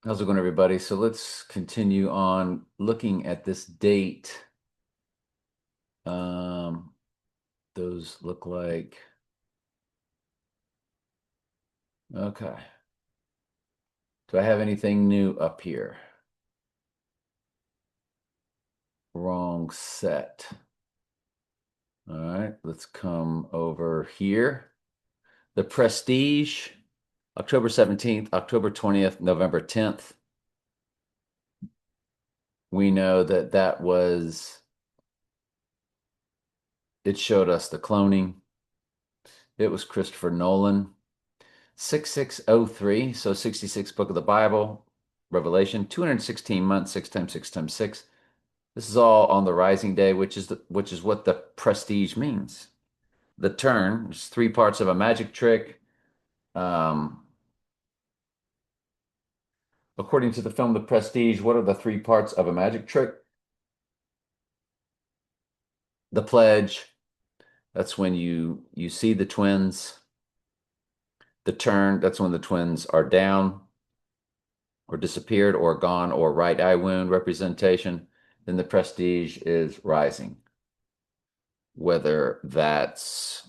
How's it going, everybody? So let's continue on looking at this date. Um, those look like, okay. Do I have anything new up here? Wrong set. All right, let's come over here. The Prestige, October 17th, October 20th, November 10th. We know that it showed us the cloning. It was Christopher Nolan. 6603, so 66 book of the Bible, Revelation, 216 months, 6 times 6 times 6. This is all on the rising day, which is what the prestige means. The turn is three parts of a magic trick. Um, According to the film The Prestige, what are the three parts of a magic trick? The pledge, that's when you see the twins. The turn, that's when the twins are down or disappeared or gone, or right eye wound representation. Then the prestige is rising, whether that's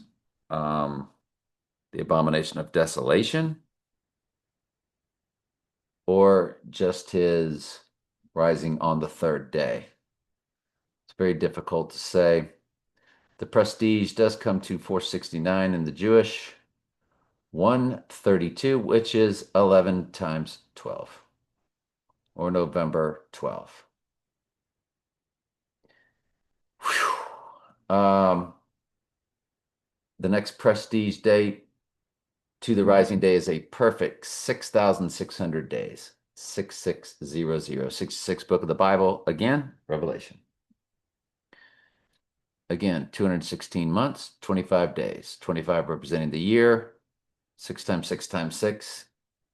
the abomination of desolation or just his rising on the third day. It's very difficult to say. The prestige does come to 469 in the Jewish, 132, which is 11 times 12, or November 12th. The next prestige date to the rising day is a perfect 6,600 days. 6600, 66 book of the Bible. Again, Revelation. Again, 216 months, 25 days. 25 representing the year. 6 times 6 times 6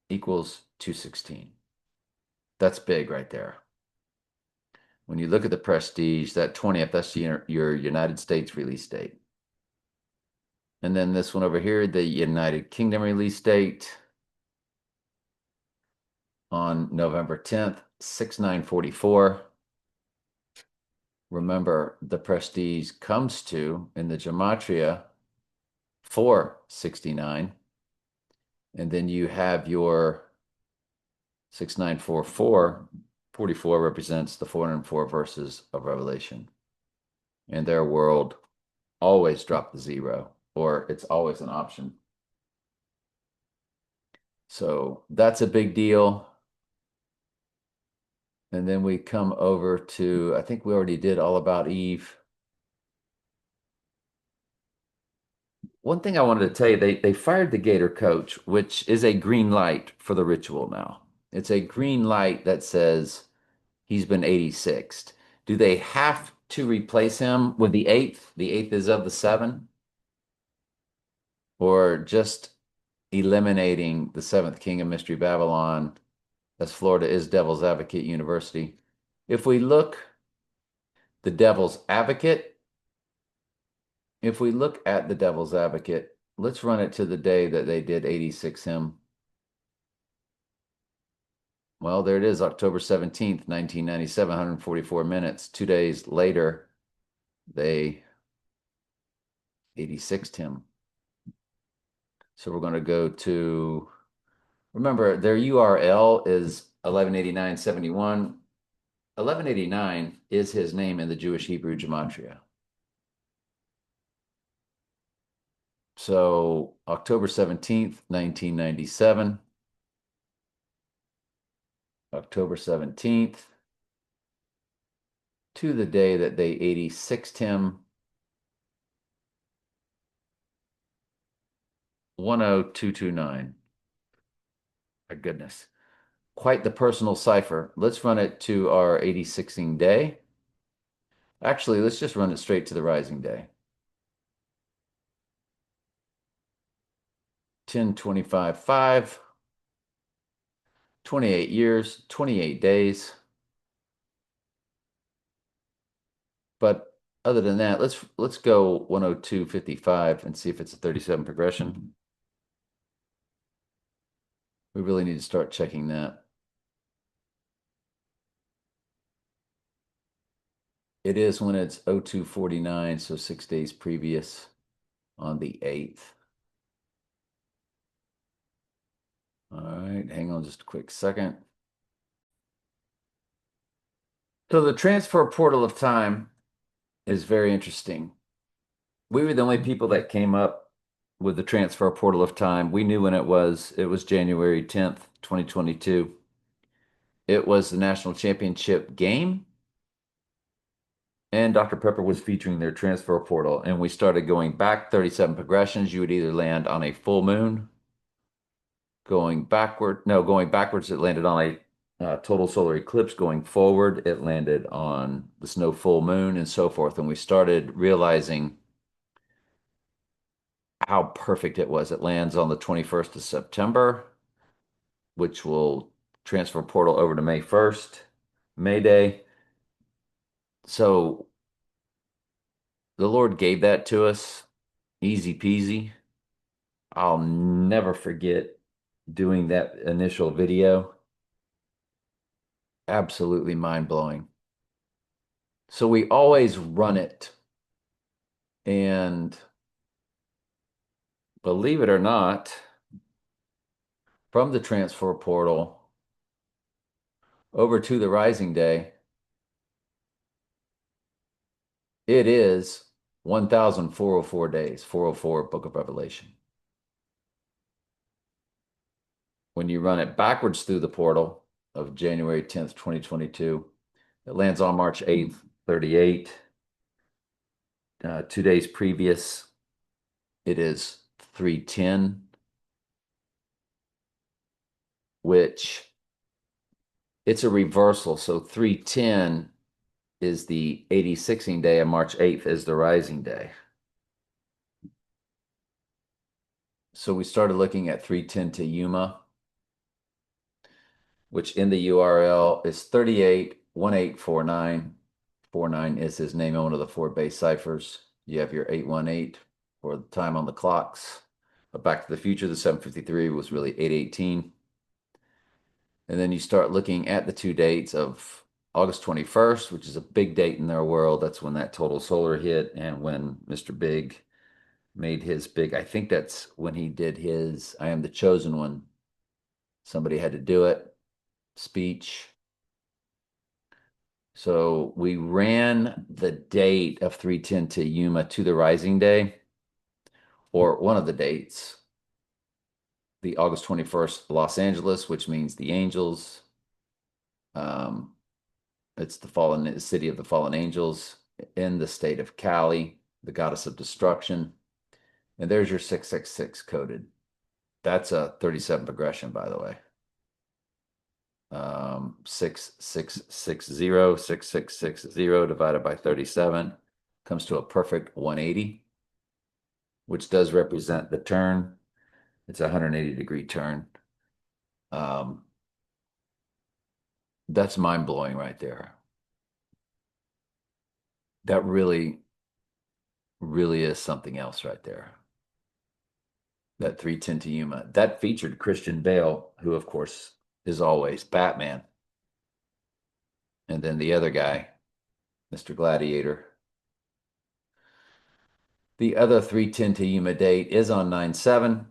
equals 216. That's big right there. When you look at the prestige, that 20th, that's your United States release date. And then this one over here, the United Kingdom release date on November 10th, 6944. Remember, the prestige comes to, in the gematria, 469. And then you have your 6944. 44 represents the 404 verses of Revelation. And their world always drop the zero, or it's always an option. So that's a big deal. And then we come over to, I think we already did all about Eve. One thing I wanted to tell you, they fired the Gator coach, which is a green light for the ritual now. It's a green light that says he's been 86th. Do they have to replace him with the eighth? The eighth is of the seven, or just eliminating the seventh king of Mystery Babylon, as Florida is Devil's Advocate University? If we look, the Devil's Advocate, if we look at the Devil's Advocate, let's run it to the day that they did 86 him. Well, there it is, October 17th, 1997, 144 minutes. 2 days later, they 86'd him. So we're going to go to, remember, their URL is 1189.71. 1189 is his name in the Jewish Hebrew Gematria. So October 17th, 1997. October 17th to the day that they 86'd him. 10229. My goodness. Quite the personal cipher. Let's run it to our 86ing day. Actually, let's just run it straight to the rising day. 10/25/5. 28 years, 28 days. But other than that, let's go 102.55 and see if it's a 37 progression. We really need to start checking that. It is when it's 0249, so 6 days previous on the 8th. All right, hang on just a quick second. So the transfer portal of time is very interesting. We were the only people that came up with the transfer portal of time. We knew when it was. It was January 10th, 2022. It was the national championship game, and Dr. Pepper was featuring their transfer portal. And we started going back 37 progressions. You would either land on a full moon, going backwards, it landed on a total solar eclipse. Going forward, it landed on the snow full moon and so forth. And we started realizing how perfect it was. It lands on the 21st of September, which will transfer portal over to May 1st, May Day. So the Lord gave that to us, easy peasy. I'll never forget doing that initial video. Absolutely mind blowing. So we always run it. And believe it or not, from the transfer portal over to the rising day, it is 1,404 days, 404 Book of Revelation. When you run it backwards through the portal of January 10th, 2022, it lands on March 8th, 38. 2 days previous, it is 310, which it's a reversal. So 310 is the 86ing day, and March 8th is the rising day. So we started looking at 310 to Yuma, which in the URL is 381849. 49 is his name on one of the 4 base ciphers. You have your 818 for the time on the clocks. But Back to the Future, the 753 was really 818. And then you start looking at the 2 dates of August 21st, which is a big date in their world. That's when that total solar hit, and when Mr. Big made his big, I think that's when he did his I Am the Chosen One. Somebody had to do it speech. So we ran the date of 310 to Yuma to the rising day, or one of the dates, the August 21st, Los Angeles, which means the angels. It's the city of the fallen angels in the state of Kali, the goddess of destruction. And there's your 666 coded. That's a 37 progression, by the way. 6660 divided by 37 comes to a perfect 180, which does represent the turn. It's a 180-degree turn. That's mind-blowing right there. That really, really is something else right there. That 310 to Yuma. That featured Christian Bale, who, of course, is always Batman. And then the other guy, Mr. Gladiator. The other 310 to Yuma date is on 9/7.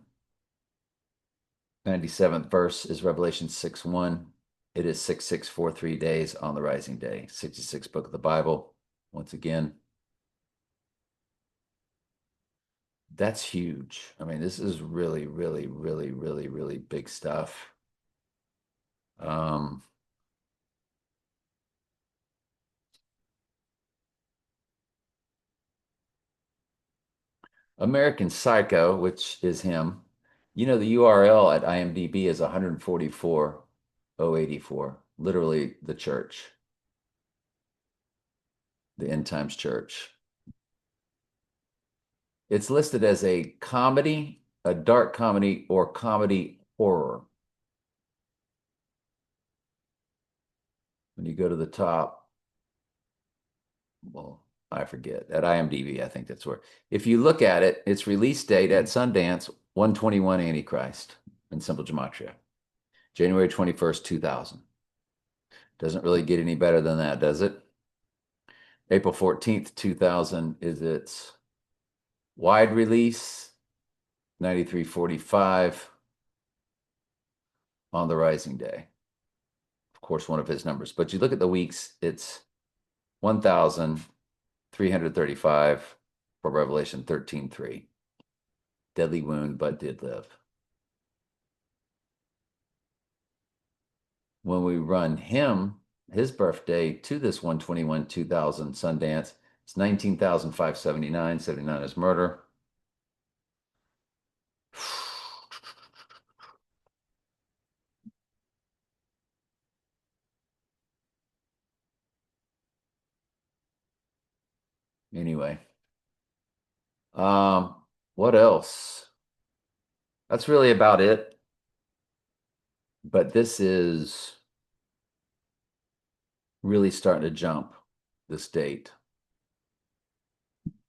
97th verse is Revelation 6:1. It is 6643 days on the rising day. 66th book of the Bible. Once again, that's huge. I mean, this is really, really, really, really, really big stuff. American Psycho, which is him. The URL at IMDb is 144,084, literally the church, the End Times Church. It's listed as a comedy, a dark comedy, or comedy horror. When you go to the top, well, I forget, at IMDb, I think that's where. If you look at it, its release date at Sundance, 121 Antichrist in simple gematria, January 21st, 2000. Doesn't really get any better than that, does it? April 14th, 2000 is its wide release, 93.45 on the rising day. Of course, one of his numbers. But you look at the weeks, it's 1,335 for Revelation 13:3. Deadly wound, but did live. When we run him, his birthday to this 1/21/2000 Sundance, it's 19,579. 79 is murder. Anyway, what else? That's really about it. But this is really starting to jump this date,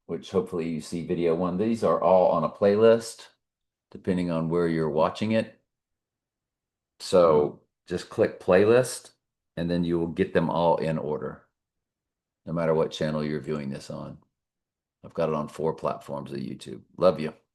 which hopefully you see video one. These are all on a playlist, depending on where you're watching it. So just click playlist, and then you will get them all in order, no matter what channel you're viewing this on. I've got it on 4 platforms of YouTube. Love you.